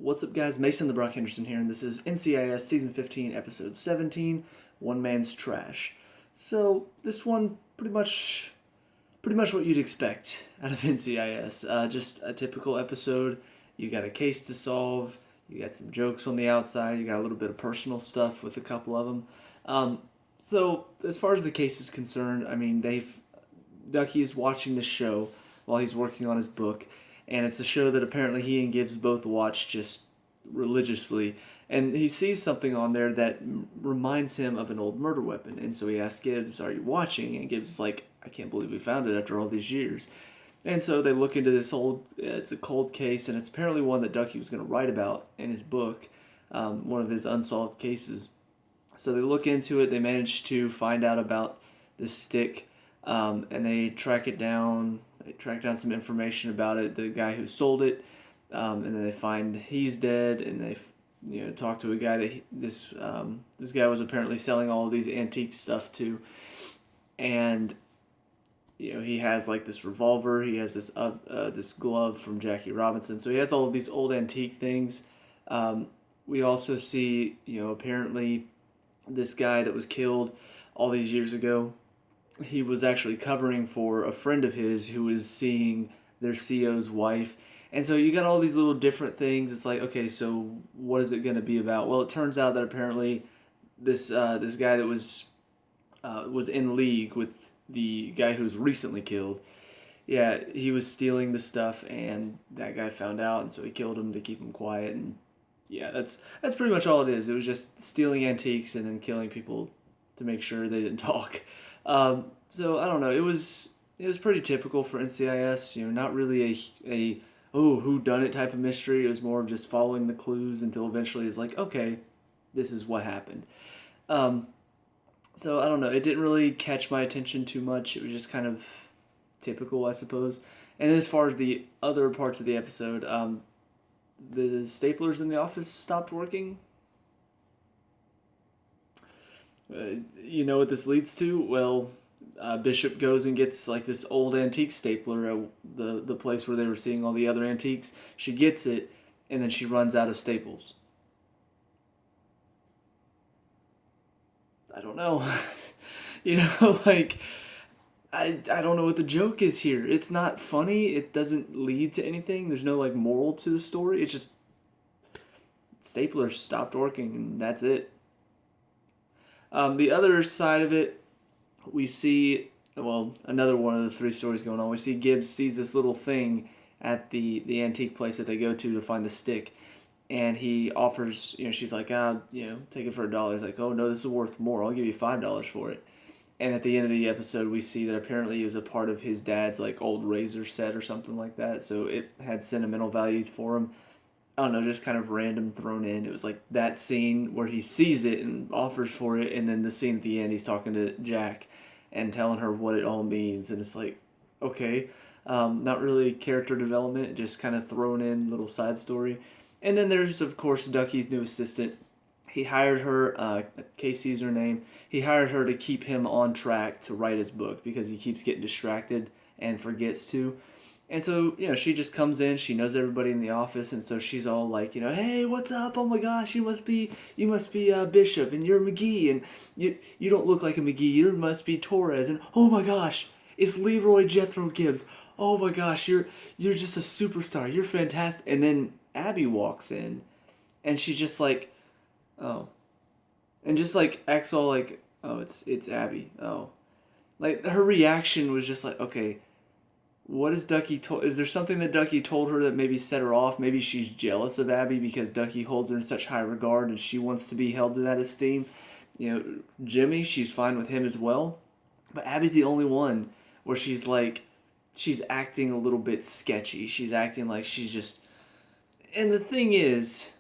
What's up, guys? Mason the Brock Henderson here, and this is NCIS Season 15, Episode 17, One Man's Trash. So, this one, pretty much what you'd expect out of NCIS. Just a typical episode. You got a case to solve, you got some jokes on the outside, you got a little bit of personal stuff with a couple of them. So, as far as the case is concerned, I mean, Ducky is watching the show while he's working on his book, and it's a show that apparently he and Gibbs both watch just religiously. And he sees something on there that reminds him of an old murder weapon, and so he asks Gibbs, "Are you watching?" And Gibbs is like, "I can't believe we found it after all these years." And so they look into this whole, it's a cold case, and it's apparently one that Ducky was going to write about in his book, one of his unsolved cases. So they look into it, they manage to find out about this stick, and they track it down. They track down some information about it, the guy who sold it, and then they find he's dead, and they talk to a guy that this guy was apparently selling all of these antique stuff to, and he has like this revolver, he has this glove from Jackie Robinson, so he has all of these old antique things. We also see apparently this guy that was killed all these years ago, he was actually covering for a friend of his who was seeing their CO's wife. And so you got all these little different things. It's like, okay, so what is it going to be about? Well, it turns out that apparently this guy that was in league with the guy who was recently killed. Yeah, he was stealing the stuff, and that guy found out, and so he killed him to keep him quiet. And yeah, that's pretty much all it is. It was just stealing antiques and then killing people to make sure they didn't talk. So I don't know. It was pretty typical for NCIS. Not really a who done it type of mystery. It was more of just following the clues until eventually it's like, okay, this is what happened. So I don't know. It didn't really catch my attention too much. It was just kind of typical, I suppose. And as far as the other parts of the episode, the staplers in the office stopped working. You know what this leads to? Well, Bishop goes and gets like this old antique stapler at the place where they were seeing all the other antiques. She gets it, and then she runs out of staples. I don't know. Like, I don't know what the joke is here. It's not funny. It doesn't lead to anything. There's no like moral to the story. It's just stapler stopped working, and that's it. The other side of it, we see, well, another one of the three stories going on. We see Gibbs sees this little thing at the antique place that they go to find the stick. And he offers, she's like, take it for $1. He's like, oh, no, this is worth more. I'll give you $5 for it. And at the end of the episode, we see that apparently it was a part of his dad's, like, old razor set or something like that. So it had sentimental value for him. I don't know, just kind of random thrown in. It was like that scene where he sees it and offers for it, and then the scene at the end, he's talking to Jack and telling her what it all means. And it's like, okay, not really character development, just kind of thrown in little side story. And then there's, of course, Ducky's new assistant. He hired her, Casey's her name, he hired her to keep him on track to write his book because he keeps getting distracted and forgets to. And so, she just comes in, she knows everybody in the office, and so she's all like, hey, what's up? Oh my gosh, you must be Bishop, and you're McGee, and you don't look like a McGee, you must be Torres, and oh my gosh, it's Leroy Jethro Gibbs. Oh my gosh, you're just a superstar, you're fantastic. And then Abby walks in, and she's just like, oh, and just like acts all like, oh, it's Abby, oh. Like, her reaction was just like, okay, what is Ducky told? Is there something that Ducky told her that maybe set her off? Maybe she's jealous of Abby because Ducky holds her in such high regard and she wants to be held in that esteem. Jimmy, she's fine with him as well. But Abby's the only one where she's acting a little bit sketchy. She's acting like she's just... And the thing is,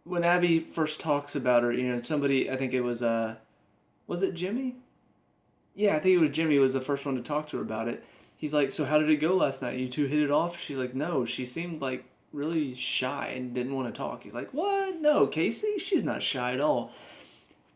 when Abby first talks about her, somebody, I think it was it Jimmy? Yeah, I think it was Jimmy was the first one to talk to her about it. He's like, so how did it go last night? You two hit it off? She's like, no. She seemed like really shy and didn't want to talk. He's like, what? No, Casey? She's not shy at all.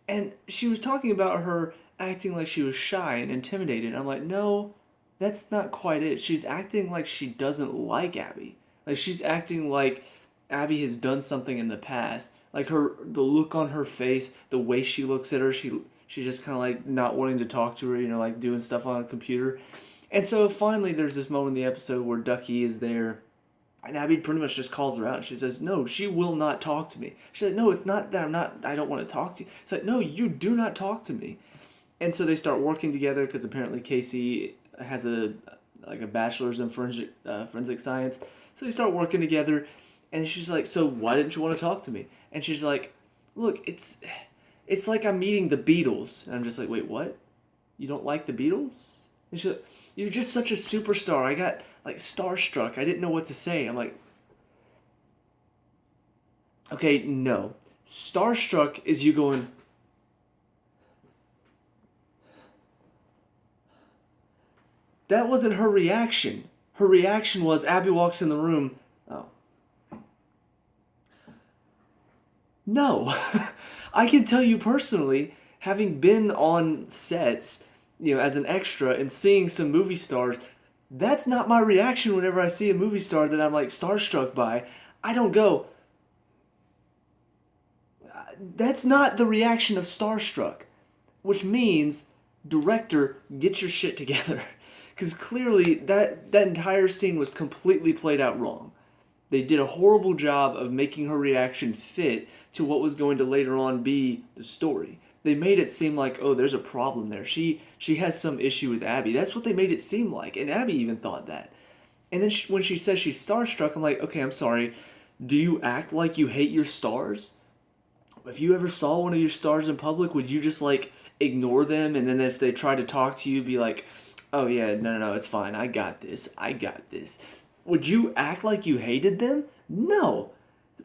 And she was talking about her acting like she was shy and intimidated. I'm like, no, that's not quite it. She's acting like she doesn't like Abby. Like, she's acting like Abby has done something in the past. Like the look on her face, the way she looks at her, she's just kind of like not wanting to talk to her, like doing stuff on a computer. And so finally, there's this moment in the episode where Ducky is there, and Abby pretty much just calls her out. And she says, "No, she will not talk to me." She said, "No, it's not that I don't want to talk to you." It's like, "No, you do not talk to me." And so they start working together because apparently Casey has a bachelor's in forensic science. So they start working together, and she's like, "So why didn't you want to talk to me?" And she's like, "Look, it's like I'm meeting the Beatles." And I'm just like, "Wait, what? You don't like the Beatles?" And she's like, "You're just such a superstar. I got like starstruck. I didn't know what to say." I'm like, "Okay, no. Starstruck is you going." That wasn't her reaction. Her reaction was Abby walks in the room. Oh. No. I can tell you personally, having been on sets, as an extra and seeing some movie stars, that's not my reaction whenever I see a movie star that I'm like starstruck by. I don't go, that's not the reaction of starstruck, which means, director, get your shit together. Because clearly that entire scene was completely played out wrong. They did a horrible job of making her reaction fit to what was going to later on be the story. They made it seem like, oh, there's a problem there. She has some issue with Abby. That's what they made it seem like, and Abby even thought that. And then when she says she's starstruck, I'm like, okay, I'm sorry. Do you act like you hate your stars? If you ever saw one of your stars in public, would you just like ignore them, and then if they try to talk to you, be like, oh yeah, no, it's fine. I got this. Would you act like you hated them? No.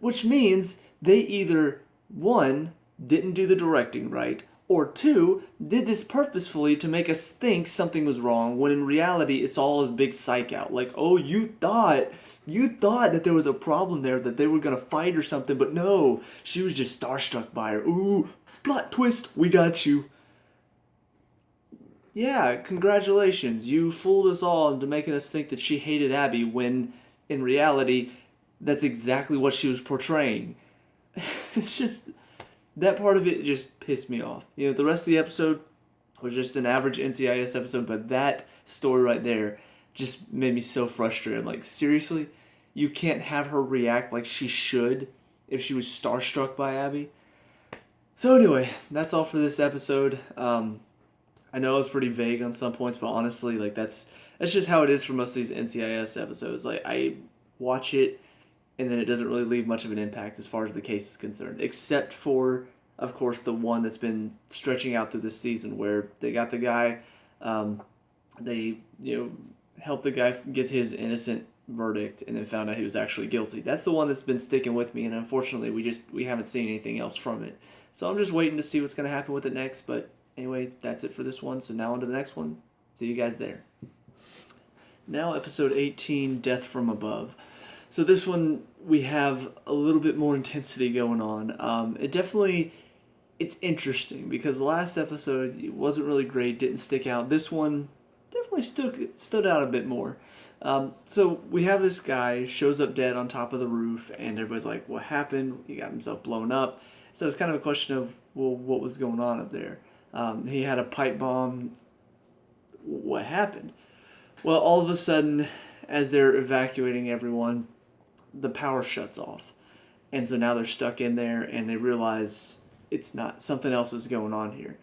Which means they either, one, didn't do the directing right, or two, did this purposefully to make us think something was wrong, when in reality it's all this big psych out. Like, oh, you thought that there was a problem there, that they were going to fight or something, but no, she was just starstruck by her. Ooh, plot twist, we got you. Yeah, congratulations. You fooled us all into making us think that she hated Abby when, in reality, that's exactly what she was portraying. It's just, that part of it just pissed me off. The rest of the episode was just an average NCIS episode, but that story right there just made me so frustrated. I'm like, seriously? You can't have her react like she should if she was starstruck by Abby? So anyway, that's all for this episode. I know it's pretty vague on some points, but honestly, like that's just how it is for most of these NCIS episodes. Like I watch it, and then it doesn't really leave much of an impact as far as the case is concerned, except for, of course, the one that's been stretching out through this season, where they got the guy, they helped the guy get his innocent verdict, and then found out he was actually guilty. That's the one that's been sticking with me, and unfortunately, we haven't seen anything else from it. So I'm just waiting to see what's gonna happen with it next, but. Anyway, that's it for this one. So now on to the next one. See you guys there. Now episode 18, Death from Above. So this one, we have a little bit more intensity going on. It's interesting because the last episode it wasn't really great, didn't stick out. This one definitely stood out a bit more. So we have this guy, shows up dead on top of the roof, and everybody's like, what happened? He got himself blown up. So it's kind of a question of, well, what was going on up there? He had a pipe bomb. What happened? Well, all of a sudden, as they're evacuating everyone, the power shuts off. And so now they're stuck in there, and they realize it's not, something else is going on here.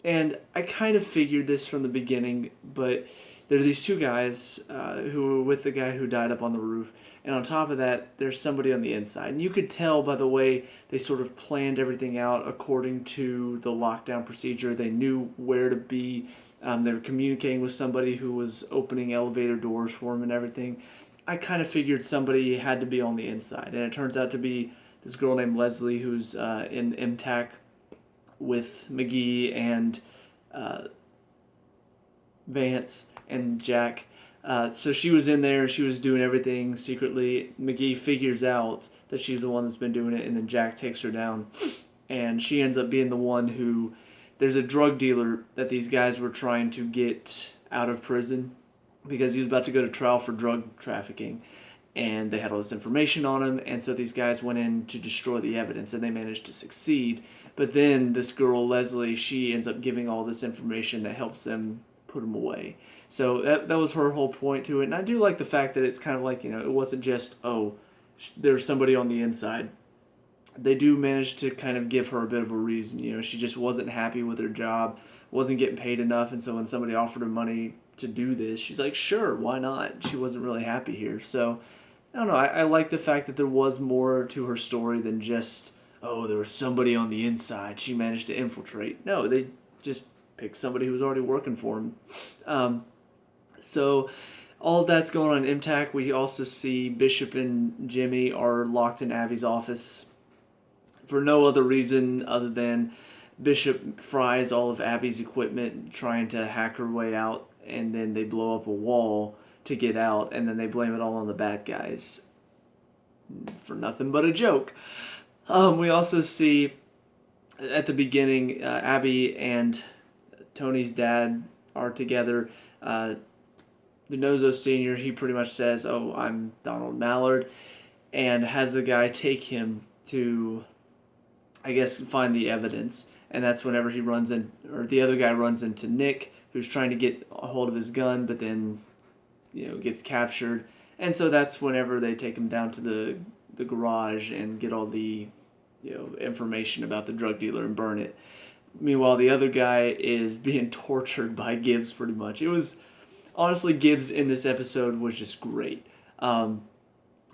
And I kind of figured this from the beginning, but there are these two guys who were with the guy who died up on the roof. And on top of that, there's somebody on the inside. And you could tell by the way they sort of planned everything out according to the lockdown procedure. They knew where to be. They were communicating with somebody who was opening elevator doors for them and everything. I kind of figured somebody had to be on the inside. And it turns out to be this girl named Leslie who's in MTAC with McGee and Vance and Jack. So she was in there, she was doing everything secretly. McGee figures out that she's the one that's been doing it, and then Jack takes her down. And she ends up being the one who... There's a drug dealer that these guys were trying to get out of prison because he was about to go to trial for drug trafficking. and they had all this information on him, and so these guys went in to destroy the evidence, and they managed to succeed. But then this girl, Leslie, she ends up giving all this information that helps them put him away. So that was her whole point to it. And I do like the fact that it's kind of like, it wasn't just, oh, there's somebody on the inside. They do manage to kind of give her a bit of a reason. She just wasn't happy with her job, wasn't getting paid enough, and so when somebody offered her money to do this, she's like, sure, why not? She wasn't really happy here. So, I don't know, I like the fact that there was more to her story than just, oh, there was somebody on the inside, she managed to infiltrate. No, they just picked somebody who was already working for them. So all of that's going on in MTAC. We also see Bishop and Jimmy are locked in Abby's office for no other reason other than Bishop fries all of Abby's equipment trying to hack her way out, and then they blow up a wall to get out, and then they blame it all on the bad guys for nothing but a joke. We also see at the beginning Abby and Tony's dad are together. DiNozzo Sr., he pretty much says, oh, I'm Donald Mallard, and has the guy take him to, I guess, find the evidence. And that's whenever he runs in, or the other guy runs into Nick, who's trying to get a hold of his gun, but then, gets captured. And so that's whenever they take him down to the garage and get all the, information about the drug dealer and burn it. Meanwhile, the other guy is being tortured by Gibbs pretty much. It was, honestly, Gibbs in this episode was just great.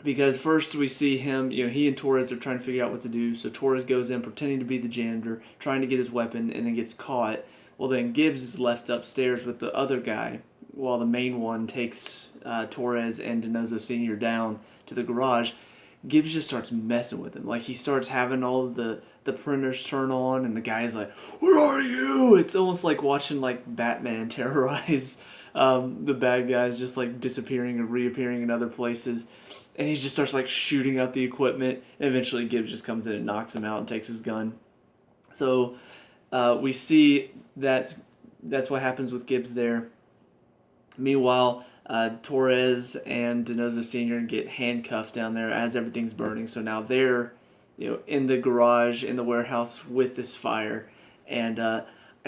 Because first we see him, he and Torres are trying to figure out what to do. So Torres goes in pretending to be the janitor, trying to get his weapon, and then gets caught. Well, then Gibbs is left upstairs with the other guy, while the main one takes Torres and DiNozzo Sr. down to the garage. Gibbs just starts messing with him. Like, he starts having all of the printers turn on, and the guy's like, where are you? It's almost like watching, Batman terrorize the bad guys, just, disappearing and reappearing in other places. And he just starts, shooting out the equipment, and eventually Gibbs just comes in and knocks him out and takes his gun. So, we see that's what happens with Gibbs there. Meanwhile, Torres and DiNozzo Sr. get handcuffed down there as everything's burning. So now they're, in the garage, in the warehouse with this fire. And I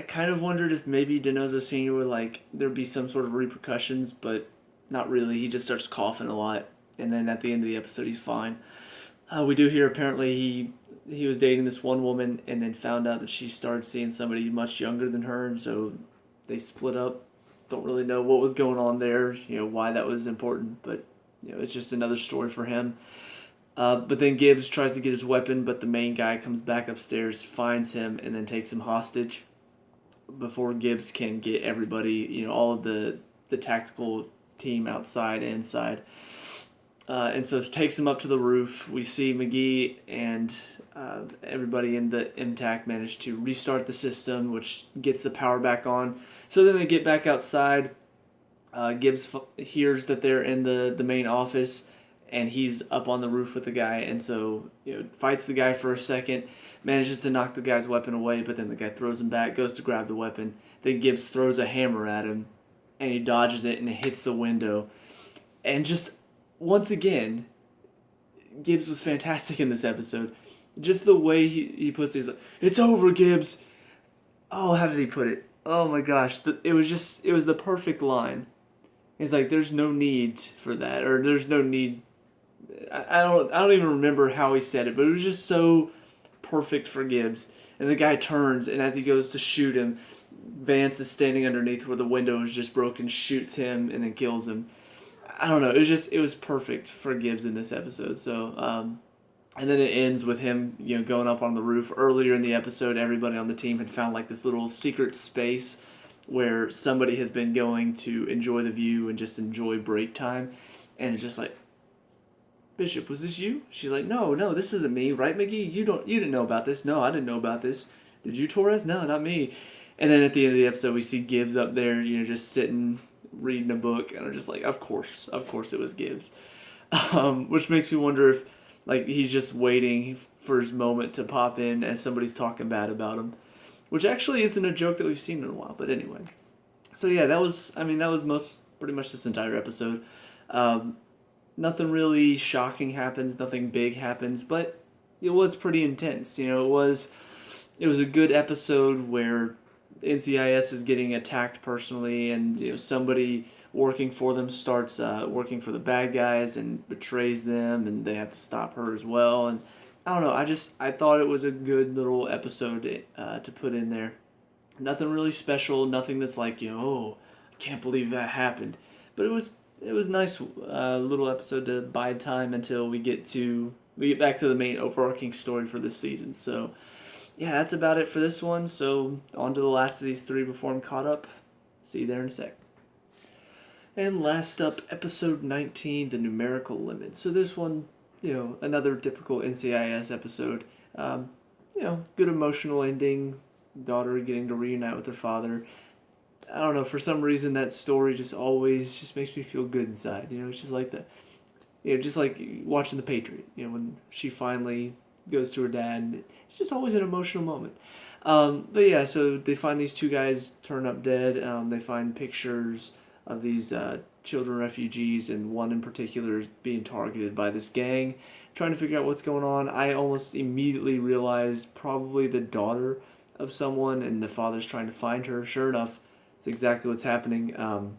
kind of wondered if maybe DiNozzo Sr. would, there'd be some sort of repercussions, but not really. He just starts coughing a lot. And then at the end of the episode, he's fine. We do hear apparently he was dating this one woman and then found out that she started seeing somebody much younger than her. And so they split up. Don't really know what was going on there, why that was important, but, it's just another story for him. But then Gibbs tries to get his weapon, but the main guy comes back upstairs, finds him, and then takes him hostage before Gibbs can get everybody, all of the tactical team outside and inside. And so it takes him up to the roof. We see McGee and everybody in the MTAC manage to restart the system, which gets the power back on. So then they get back outside. Gibbs hears that they're in the main office, and he's up on the roof with the guy. And so, fights the guy for a second, manages to knock the guy's weapon away, but then the guy throws him back, goes to grab the weapon. Then Gibbs throws a hammer at him, and he dodges it, and it hits the window. And just, once again, Gibbs was fantastic in this episode. Just the way he puts it, he's like, it's over, Gibbs. Oh, how did he put it? Oh my gosh, it was the perfect line. He's like, there's no need for that, or there's no need. I don't even remember how he said it, but it was just so perfect for Gibbs. And the guy turns, and as he goes to shoot him, Vance is standing underneath where the window is just broken, shoots him, and then kills him. I don't know. It was perfect for Gibbs in this episode. So, and then it ends with him, going up on the roof. Earlier in the episode, everybody on the team had found this little secret space where somebody has been going to enjoy the view and just enjoy break time. And it's just like, Bishop, was this you? She's like, no, this isn't me, right, McGee? You didn't know about this. No, I didn't know about this. Did you, Torres? No, not me. And then at the end of the episode, we see Gibbs up there, just sitting, reading a book, and I'm just like, of course it was Gibbs. Which makes me wonder if, he's just waiting for his moment to pop in as somebody's talking bad about him. Which actually isn't a joke that we've seen in a while, but anyway. So yeah, that was pretty much this entire episode. nothing really shocking happens, nothing big happens, but it was pretty intense. It was a good episode where NCIS is getting attacked personally, and somebody working for them starts working for the bad guys and betrays them, and they have to stop her as well. And I don't know. I thought it was a good little episode to put in there. Nothing really special. Nothing that's like oh, I can't believe that happened. But it was nice little episode to bide time until we get back to the main overarching story for this season. So yeah, that's about it for this one. So on to the last of these three before I'm caught up. See you there in a sec. And last up, episode 19, the Numerical Limit. So this one, another typical NCIS episode. Good emotional ending. Daughter getting to reunite with her father. I don't know, for some reason that story just always just makes me feel good inside. It's just like just like watching The Patriot. When she finally goes to her dad. It's just always an emotional moment. But yeah, so they find these two guys turn up dead. They find pictures of these children refugees, and one in particular is being targeted by this gang. Trying to figure out what's going on. I almost immediately realized probably the daughter of someone, and the father's trying to find her. Sure enough, it's exactly what's happening.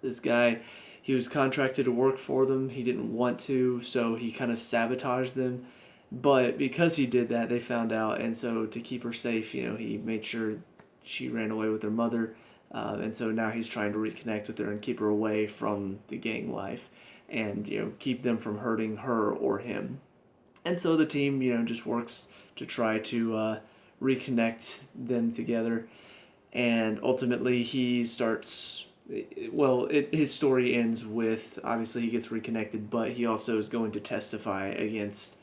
This guy, he was contracted to work for them. He didn't want to, so he kind of sabotaged them. But because he did that, they found out, and so to keep her safe, he made sure she ran away with her mother, and so now he's trying to reconnect with her and keep her away from the gang life, and keep them from hurting her or him. And so the team, just works to try to reconnect them together, and ultimately he starts. Well, his story ends with obviously he gets reconnected, but he also is going to testify against.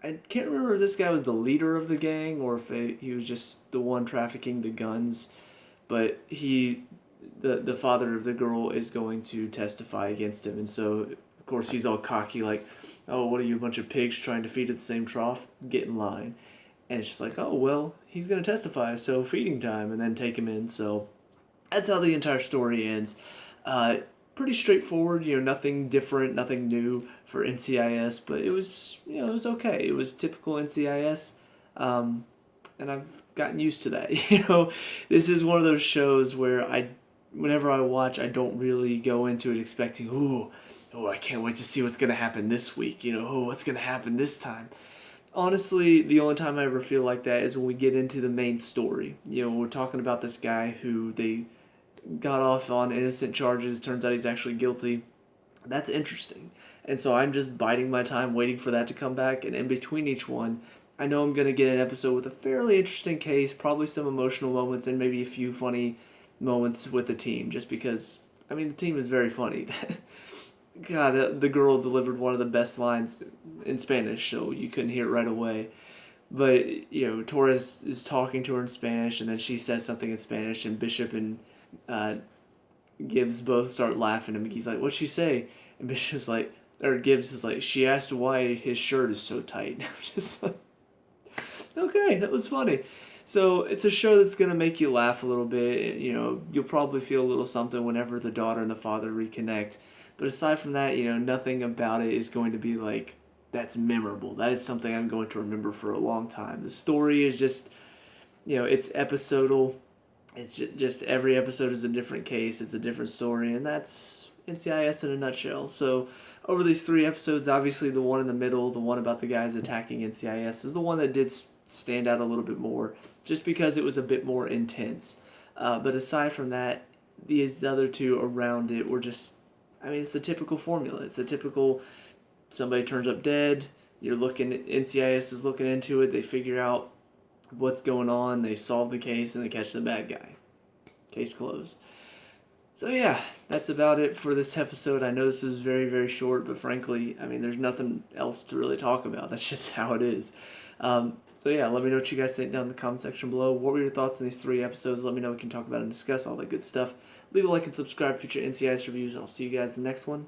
I can't remember if this guy was the leader of the gang or if he was just the one trafficking the guns, but the father of the girl is going to testify against him, and so of course he's all cocky like, oh, what are you, a bunch of pigs trying to feed at the same trough? Get in line. And it's just like, oh, well, he's going to testify, so feeding time, and then take him in. So that's how the entire story ends. Pretty straightforward, nothing different, nothing new for NCIS, but it was, it was okay. It was typical NCIS, and I've gotten used to that. This is one of those shows where whenever I watch, I don't really go into it expecting, oh, I can't wait to see what's going to happen this week, what's going to happen this time. Honestly, the only time I ever feel like that is when we get into the main story. We're talking about this guy who they got off on innocent charges. Turns out he's actually guilty. That's interesting. And so I'm just biding my time waiting for that to come back. And in between each one, I know I'm going to get an episode with a fairly interesting case, probably some emotional moments, and maybe a few funny moments with the team. Just because, the team is very funny. God, the girl delivered one of the best lines in Spanish, so you couldn't hear it right away. But, Torres is talking to her in Spanish, and then she says something in Spanish, and Bishop and Gibbs both start laughing, and Mickey's like, what'd she say? And Bishop's like, or Gibbs is like, she asked why his shirt is so tight. I'm just like, okay, that was funny. So it's a show that's going to make you laugh a little bit. You'll probably feel a little something whenever the daughter and the father reconnect. But aside from that, nothing about it is going to be like, that's memorable. That is something I'm going to remember for a long time. The story is just, it's episodal. It's just every episode is a different case. It's a different story. And that's NCIS in a nutshell. So over these three episodes, obviously the one in the middle, the one about the guys attacking NCIS, is the one that did stand out a little bit more. Just because it was a bit more intense. But aside from that, these other two around it were just... it's the typical formula. It's the typical somebody turns up dead, NCIS is looking into it, they figure out what's going on, they solve the case, and they catch the bad guy. Case closed. So yeah, that's about it for this episode. I know this is very, very short, but frankly, there's nothing else to really talk about. That's just how it is. So yeah, let me know what you guys think down in the comment section below. What were your thoughts on these three episodes? Let me know. We can talk about and discuss all that good stuff. Leave a like and subscribe for future NCIS reviews, and I'll see you guys in the next one.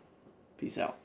Peace out.